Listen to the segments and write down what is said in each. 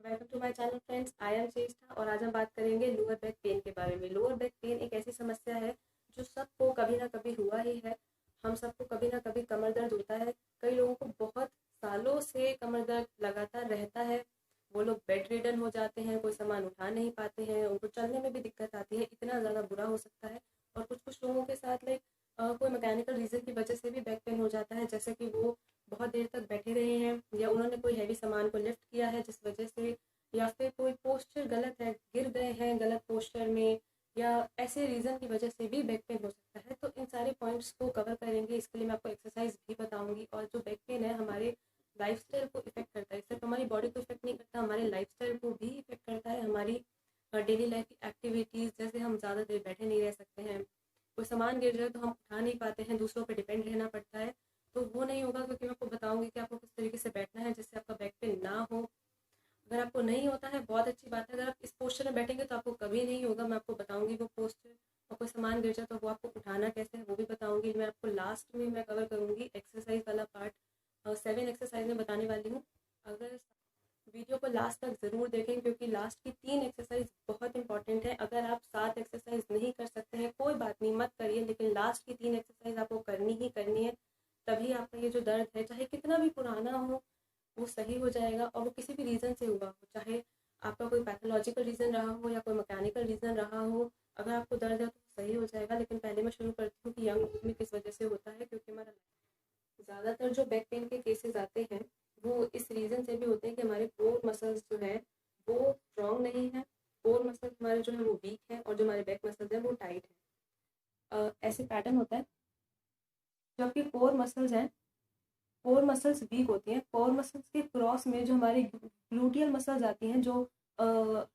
Welcome to my channel friends, I am Shreshtha और आज हम बात करेंगे लोअर बैक पेन के बारे में। लोअर बैक पेन एक ऐसी समस्या है जो सबको कभी ना कभी हुआ ही है। हम सबको कभी ना कभी कमर दर्द होता है। कई लोगों को बहुत सालों से कमर दर्द लगातार रहता है। वो लोग बेड रिडन हो जाते हैं, कोई सामान उठा नहीं पाते हैं, उनको चलने में भी दिक्कत आती है, इतना ज़्यादा बुरा हो सकता है। और कुछ कुछ लोगों के साथ लाइक कोई मैकेनिकल रीज़न की वजह से भी बैक पेन हो जाता है, जैसे कि वो बहुत देर तक बैठे रहे हैं या उन्होंने कोई हैवी सामान को लिफ्ट किया है जिस वजह से, या फिर कोई पोस्चर गलत है, गिर गए हैं गलत पोस्चर में, या ऐसे रीज़न की वजह से भी बैक पेन हो सकता है। तो इन सारे पॉइंट्स को कवर करेंगे। इसके लिए मैं आपको एक्सरसाइज भी बताऊंगी। और जो बैक पेन है हमारे लाइफस्टाइल को इफेक्ट करता है, सिर्फ हमारी बॉडी को इफेक्ट नहीं करता, हमारे लाइफस्टाइल को भी इफेक्ट करता है। हमारी डेली लाइफ की एक्टिविटीज़, जैसे हम ज़्यादा देर बैठे नहीं रह सकते हैं, कोई सामान गिर जाए तो हम उठा नहीं पाते हैं, दूसरों पर डिपेंड रहना पड़ता है। तो वो नहीं होगा, क्योंकि मैं आपको बताऊंगी कि आपको किस तरीके से बैठना है जिससे आपका बैक पेन ना हो। अगर आपको नहीं होता है बहुत अच्छी बात है, अगर आप इस पोस्चर में बैठेंगे तो आपको कभी नहीं होगा। मैं आपको बताऊंगी वो पोस्चर। और कोई सामान गिर जाए तो वो आपको उठाना कैसे है वो भी बताऊंगी। मैं आपको लास्ट में मैं कवर करूंगी एक्सरसाइज वाला पार्ट, 7 एक्सरसाइज में बताने वाली हूँ। अगर वीडियो को लास्ट तक ज़रूर देखें, क्योंकि लास्ट की 3 एक्सरसाइज बहुत इंपॉर्टेंट है। अगर आप 7 एक्सरसाइज नहीं कर सकते हैं कोई बात नहीं, मत करिए, लेकिन लास्ट की 3 एक्सरसाइज आपको करनी ही करनी है। तभी आपका ये जो दर्द है, चाहे कितना भी पुराना हो, वो सही हो जाएगा। और वो किसी भी रीज़न से हुआ हो, चाहे आपका कोई पैथोलॉजिकल रीज़न रहा हो या कोई मैकेनिकल रीज़न रहा हो, अगर आपको दर्द है तो सही हो जाएगा। लेकिन पहले मैं शुरू करती हूँ कि यंग एज में किस वजह से होता है, क्योंकि हमारा ज़्यादातर जो बैक पेन के केसेस आते हैं वो इस रीज़न से भी होते हैं कि हमारे कोर मसल्स जो है वो स्ट्रॉन्ग नहीं है। कोर मसल्स हमारे जो है वो वीक है और जो हमारे बैक मसल्स हैं वो टाइट है। ऐसे पैटर्न होता है जबकि कोर मसल्स हैं, कोर मसल्स वीक होती हैं। कोर मसल्स के क्रॉस में जो हमारी ग्लूटियल मसल्स आती हैं, जो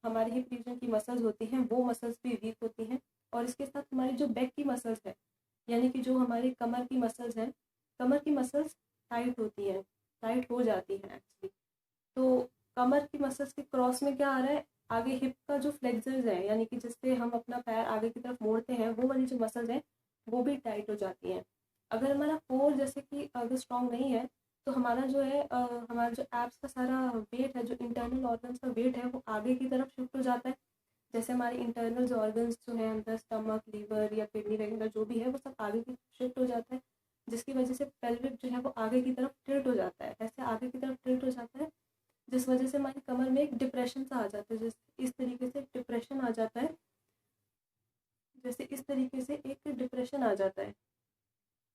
हमारे हिप रीजन की मसल्स होती हैं, वो मसल्स भी वीक होती हैं। और इसके साथ हमारी जो बैक की मसल्स है, यानी कि जो हमारी कमर की मसल्स हैं, कमर की मसल्स टाइट होती हैं, टाइट हो जाती हैं एक्चुअली। तो कमर की मसल्स के क्रॉस में क्या आ रहा है, आगे हिप का जो फ्लेक्सर्स है, यानी कि जिससे हम अपना पैर आगे की तरफ मोड़ते हैं, वो वाली जो मसल्स हैं वो भी टाइट हो जाती हैं। अगर हमारा कोर जैसे कि अगर स्ट्रॉन्ग नहीं है तो हमारा जो है हमारा जो एब्स का सारा वेट है, जो इंटरनल ऑर्गन्स का वेट है, वो आगे की तरफ शिफ्ट हो जाता है। जैसे हमारे इंटरनल जो ऑर्गन्स जो है अंदर, स्टमक, लीवर या किडनी वगैरह जो भी है, वो सब आगे की तरफ शिफ्ट हो जाता है, जिसकी वजह से पेल्विक जो है वो आगे की तरफ टिल्ट हो जाता है। ऐसे आगे की तरफ टिल्ट हो जाता है, जिस वजह से हमारी कमर में एक डिप्रेशन सा आ जाता है। जिस इस तरीके से डिप्रेशन आ जाता है, जैसे इस तरीके से एक डिप्रेशन आ जाता है,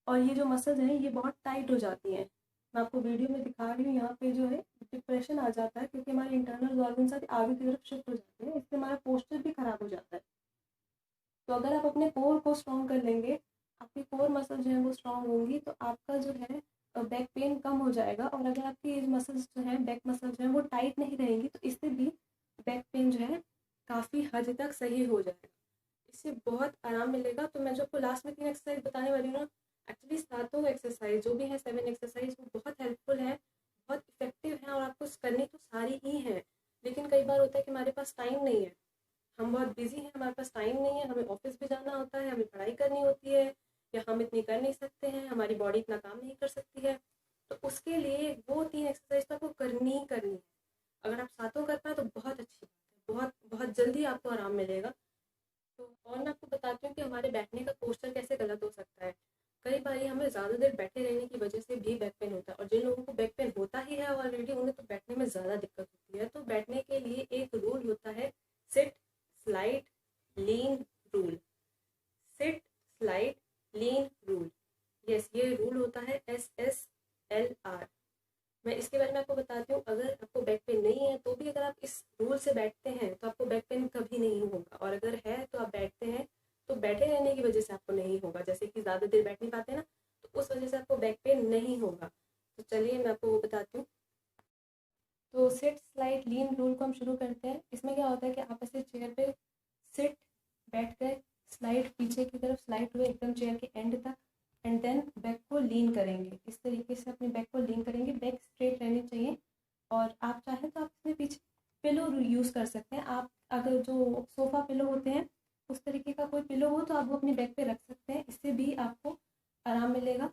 और ये जो मसल्स हैं ये बहुत टाइट हो जाती हैं। मैं आपको वीडियो में दिखा रही हूँ, यहाँ पे जो है डिप्रेशन आ जाता है, क्योंकि हमारे इंटरनल ऑर्गन साथ आगे की तरफ शिफ्ट हो जाते हैं, इससे हमारा पोस्चर भी खराब हो जाता है। तो अगर आप अपने कोर को स्ट्रॉन्ग कर लेंगे, आपकी कोर मसल जो है वो स्ट्रॉन्ग होंगी, तो आपका जो है बैक पेन कम हो जाएगा। और अगर आपकी मसल्स जो है, बैक मसल्स जो है वो टाइट नहीं रहेंगी, तो इससे भी बैक पेन जो है काफ़ी हद तक सही हो जाएगा, इससे बहुत आराम मिलेगा। तो मैं जो आपको लास्ट में 3 एक्सरसाइज बताने वाली हूँ ना, एक्चुअली सातों एक्सरसाइज जो भी है, 7 एक्सरसाइज, वो बहुत हेल्पफुल है, बहुत इफेक्टिव है, और आपको करनी तो सारी ही है। लेकिन कई बार होता है कि हमारे पास टाइम नहीं है, हम बहुत बिजी हैं, हमारे पास टाइम नहीं है, हमें ऑफिस भी जाना होता है, हमें पढ़ाई करनी होती है, या हम इतनी कर नहीं सकते हैं, हमारी बॉडी इतना काम नहीं कर सकती है। तो उसके लिए वो 3 एक्सरसाइज तो आपको करनी ही करनी है। अगर आप सातों कर पाए तो बहुत अच्छी बात है, बहुत बहुत जल्दी आपको आराम मिलेगा। तो और मैं आपको बताती हूँ कि हमारे बैठने का पोस्चर कैसे गलत हो सकता है। कई बार हमें ज़्यादा देर बैठे रहने की वजह से भी बैक पेन होता है, और जिन लोगों को बैक पेन होता ही है ऑलरेडी, उन्हें तो बैठने में ज़्यादा दिक्कत होती है। तो बैठने के लिए एक रूल होता है, सिट, स्लाइड, लीन रूल। सिट, स्लाइड, लीन रूल। यस, ये रूल होता है SSLR। मैं इसके बारे में आपको बताती हूँ। अगर आपको बैक पेन नहीं है तो भी अगर आप इस रूल से बैठते हैं तो आपको बैक पेन कभी नहीं होगा, और अगर है तो आप बैठते हैं तो बैठे रहने की वजह से आपको नहीं होगा, जैसे कि ज़्यादा देर बैठ नहीं पाते ना, तो उस वजह से आपको बैक पेन नहीं होगा। तो चलिए मैं आपको वो बताती हूँ। तो सिट, स्लाइड, लीन रूल को हम शुरू करते हैं। इसमें क्या होता है कि आप ऐसे चेयर पे सिट, बैठ गए, स्लाइड पीछे की तरफ स्लाइड हुए एकदम चेयर के एंड तक, एंड देन बैक को लीन करेंगे। इस तरीके से अपने बैक को लीन करेंगे, बैक स्ट्रेट रहनी चाहिए। और आप चाहें तो आप इसमें पीछे पिलो यूज़ कर सकते हैं। आप अगर जो सोफ़ा पिलो होते हैं उस तरीके का कोई पिलो हो तो आप वो अपनी बैक पे रख सकते हैं, इससे भी आपको आराम मिलेगा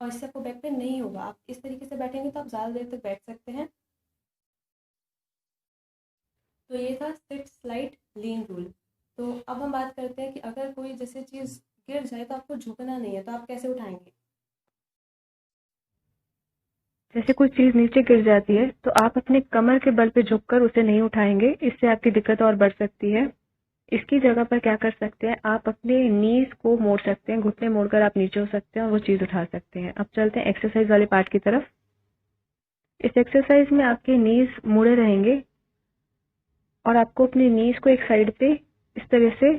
और इससे आपको बैक पेन नहीं होगा। आप इस तरीके से बैठेंगे तो आप ज़्यादा देर तक बैठ सकते हैं। तो ये था सिट स्लाइड लीन रूल। तो अब हम बात करते हैं कि अगर कोई जैसे चीज़ गिर जाए तो आपको झुकना नहीं है, तो आप कैसे उठाएंगे। जैसे कोई चीज नीचे गिर जाती है तो आप अपने कमर के बल पे झुककर उसे नहीं उठाएंगे, इससे आपकी दिक्कत और बढ़ सकती है। इसकी जगह पर क्या कर सकते हैं, आप अपने नीज को मोड़ सकते हैं, घुटने मोड़कर आप नीचे हो सकते हैं और वो चीज उठा सकते हैं। अब चलते हैं एक्सरसाइज वाले पार्ट की तरफ। इस एक्सरसाइज में आपके नीज मुड़े रहेंगे और आपको अपनी नीज को एक साइड पे इस तरह से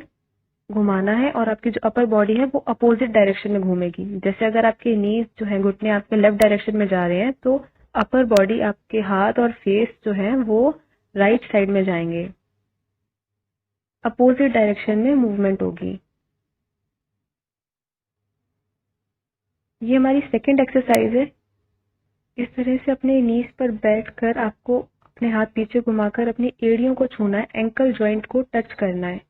घुमाना है और आपकी जो अपर बॉडी है वो अपोजिट डायरेक्शन में घूमेगी। जैसे अगर आपके नीज जो है, घुटने आपके लेफ्ट डायरेक्शन में जा रहे हैं तो अपर बॉडी, आपके हाथ और फेस जो है वो राइट साइड में जाएंगे, अपोजिट डायरेक्शन में मूवमेंट होगी। ये हमारी सेकंड एक्सरसाइज है। इस तरह से अपने नीज पर बैठकर आपको अपने हाथ पीछे घुमाकर अपनी एड़ियों को छूना है, एंकल जॉइंट को टच करना है।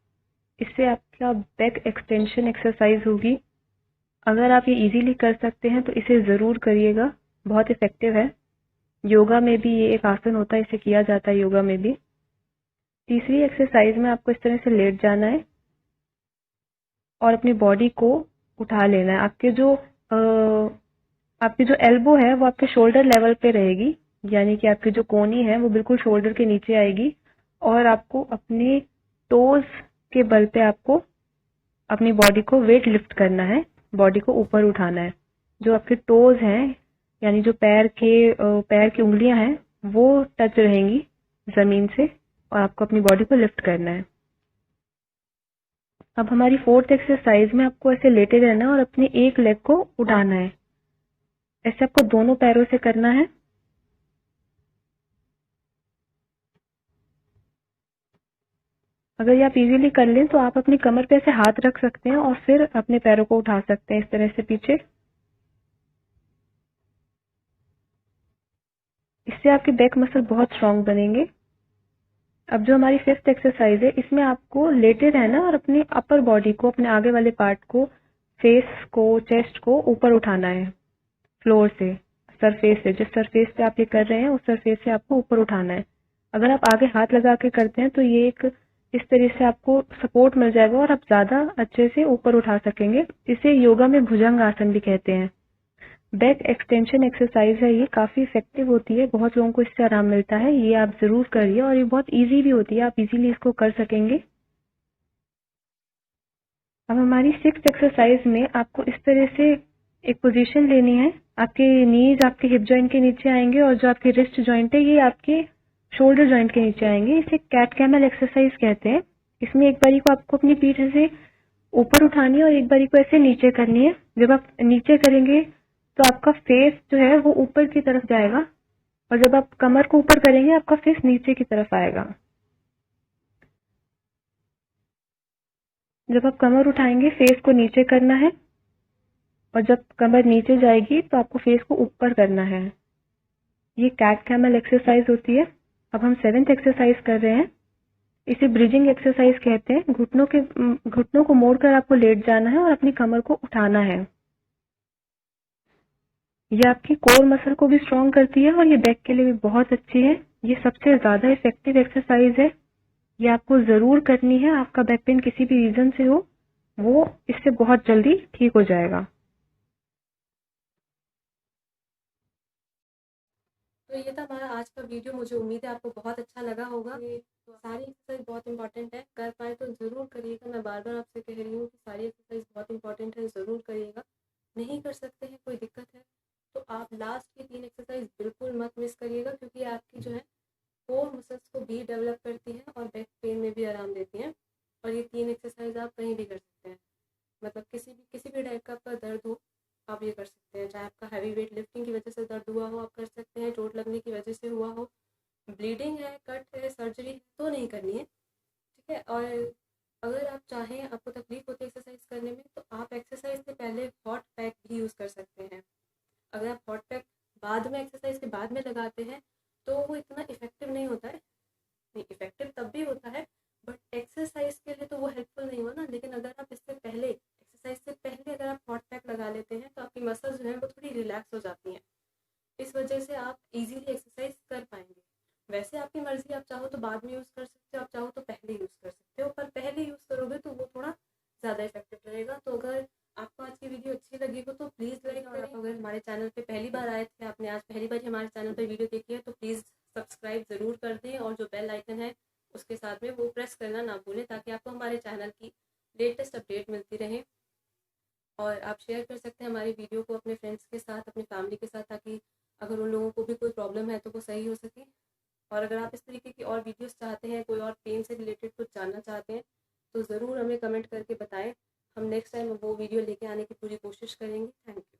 इससे आपका बैक एक्सटेंशन एक्सरसाइज होगी। अगर आप ये इजीली कर सकते हैं तो इसे ज़रूर करिएगा, बहुत इफेक्टिव है। योगा में भी ये एक आसन होता है, इसे किया जाता है योगा में भी। तीसरी एक्सरसाइज में आपको इस तरह से लेट जाना है और अपनी बॉडी को उठा लेना है। आपकी जो एल्बो है वो आपके शोल्डर लेवल पे रहेगी, यानी कि आपकी जो कोहनी है वो बिल्कुल शोल्डर के नीचे आएगी और आपको अपने टोज के बल पे आपको अपनी बॉडी को वेट लिफ्ट करना है, बॉडी को ऊपर उठाना है। जो आपके टोज हैं, यानी जो पैर की उंगलियां हैं वो टच रहेंगी जमीन से और आपको अपनी बॉडी को लिफ्ट करना है। अब हमारी फोर्थ एक्सरसाइज में आपको ऐसे लेटे रहना है और अपने एक लेग को उठाना है। ऐसे आपको दोनों पैरों से करना है। अगर ये आप इजीली कर लें तो आप अपनी कमर पे ऐसे हाथ रख सकते हैं और फिर अपने पैरों को उठा सकते हैं इस तरह से पीछे। इससे आपके बैक मसल बहुत स्ट्रांग बनेंगे। अब जो हमारी फिफ्थ एक्सरसाइज है, इसमें आपको लेटे रहना और अपनी अपर बॉडी को, अपने आगे वाले पार्ट को, फेस को, चेस्ट को ऊपर उठाना है फ्लोर से, सरफेस से। जिस सरफेस पे आप ये कर रहे हैं उस सरफेस से आपको ऊपर उठाना है। अगर आप आगे हाथ लगा के करते हैं तो ये एक इस तरह से आपको सपोर्ट मिल जाएगा और आप ज्यादा अच्छे से ऊपर उठा सकेंगे। इसे योगा में भुजंग आसन भी कहते हैं। बैक एक्सटेंशन एक्सरसाइज है, ये काफी इफेक्टिव होती है, बहुत लोगों को इससे आराम मिलता है। ये आप जरूर करिए और ये बहुत इजी भी होती है, आप इजीली इसको कर सकेंगे। अब हमारी सिक्स्थ एक्सरसाइज में आपको इस तरह से एक पोजीशन लेनी है। आपके नीज आपके हिप जॉइंट के नीचे आएंगे और जो आपके रिस्ट जॉइंट है ये आपके शोल्डर जॉइंट के नीचे आएंगे। इसे कैट कैमल एक्सरसाइज कहते हैं। इसमें एक बारी को आपको अपनी पीठ से ऊपर उठानी है और एक बारी को ऐसे नीचे करनी है। जब आप नीचे करेंगे तो आपका फेस जो है वो ऊपर की तरफ जाएगा और जब आप कमर को ऊपर करेंगे आपका फेस नीचे की तरफ आएगा। जब आप कमर उठाएंगे फेस को नीचे करना है और जब कमर नीचे जाएगी तो आपको फेस को ऊपर करना है। ये कैट कैमल एक्सरसाइज होती है। अब हम सेवेंथ एक्सरसाइज कर रहे हैं। इसे ब्रिजिंग एक्सरसाइज कहते हैं। घुटनों को मोड़कर आपको लेट जाना है और अपनी कमर को उठाना है। ये आपकी कोर मसल को भी स्ट्रॉन्ग करती है और ये बैक के लिए भी बहुत अच्छी है। ये सबसे ज्यादा इफेक्टिव एक्सरसाइज है। ये आपको जरूर करनी है। आपका बैक पेन किसी भी रीजन से हो वो इससे बहुत जल्दी ठीक हो जाएगा। तो ये था हमारा आज का वीडियो। मुझे उम्मीद है आपको बहुत अच्छा लगा होगा। ये तो सारी एक्सरसाइज बहुत इंपॉर्टेंट है, कर पाए तो ज़रूर करिएगा। मैं बार बार आपसे कह रही हूँ कि सारी एक्सरसाइज बहुत इंपॉर्टेंट है, ज़रूर करिएगा। नहीं कर सकते हैं, कोई दिक्कत है तो आप लास्ट की 3 एक्सरसाइज बिल्कुल मत मिस करिएगा, क्योंकि आपकी जो है कोर मसल्स को भी डेवलप करती हैं और बैक पेन में भी आराम देती हैं। और ये 3 एक्सरसाइज आप कहीं भी कर सकते हैं, मतलब किसी भी टाइप का आपका दर्द हो आप ये कर सकते हैं। चाहे आपका हैवी वेट लिफ्टिंग की वजह से दर्द हुआ हो आप कर सकते हैं, चोट लगने की वजह से हुआ हो, ब्लीडिंग है, कट है, सर्जरी है तो नहीं करनी है, ठीक है। और अगर आप चाहें, आपको तकलीफ होती है एक्सरसाइज करने में, तो आप एक्सरसाइज से पहले हॉट पैक भी यूज़ कर सकते हैं। अगर आप हॉट पैक बाद में, एक्सरसाइज के बाद में लगाते हैं तो वो इतना इफेक्टिव नहीं होता है। नहीं, इफेक्टिव तब भी होता है बट एक्सरसाइज के लिए तो वो हेल्पफुल नहीं हुआ ना। लेकिन अगर आप इससे पहले, एक्सरसाइज से पहले अगर आप हॉट पैक लगा लेते हैं तो आपकी मसल्स जो है वो थोड़ी रिलैक्स हो जाती हैं। इस वजह से आप इजीली एक्सरसाइज कर पाएंगे। वैसे आपकी मर्ज़ी, आप चाहो तो बाद में यूज़ कर सकते हो, आप चाहो तो पहले यूज़ कर सकते हो, पर पहले यूज़ करोगे तो वो थोड़ा ज़्यादा इफ़ेक्टिव रहेगा। तो अगर आपको आज की वीडियो अच्छी लगी हो तो प्लीज़ लाइक करें, और आप अगर हमारे चैनल पे पहली बार आए थे, आपने आज पहली बार ही हमारे चैनल पर वीडियो देखी है, तो प्लीज़ सब्सक्राइब ज़रूर कर दें, और जो बेल आइकन है उसके साथ में वो प्रेस करना ना भूलें, ताकि आपको हमारे चैनल की लेटेस्ट अपडेट मिलती रहे। और आप शेयर कर सकते हैं हमारी वीडियो को अपने फ्रेंड्स के साथ, अपनी फैमिली के साथ, ताकि अगर उन लोगों को भी कोई प्रॉब्लम है तो वो सही हो सके। और अगर आप इस तरीके की और वीडियोस चाहते हैं, कोई और पेन से रिलेटेड कुछ जानना चाहते हैं, तो ज़रूर हमें कमेंट करके बताएं। हम नेक्स्ट टाइम वो वीडियो लेके आने की पूरी कोशिश करेंगे। Thank you.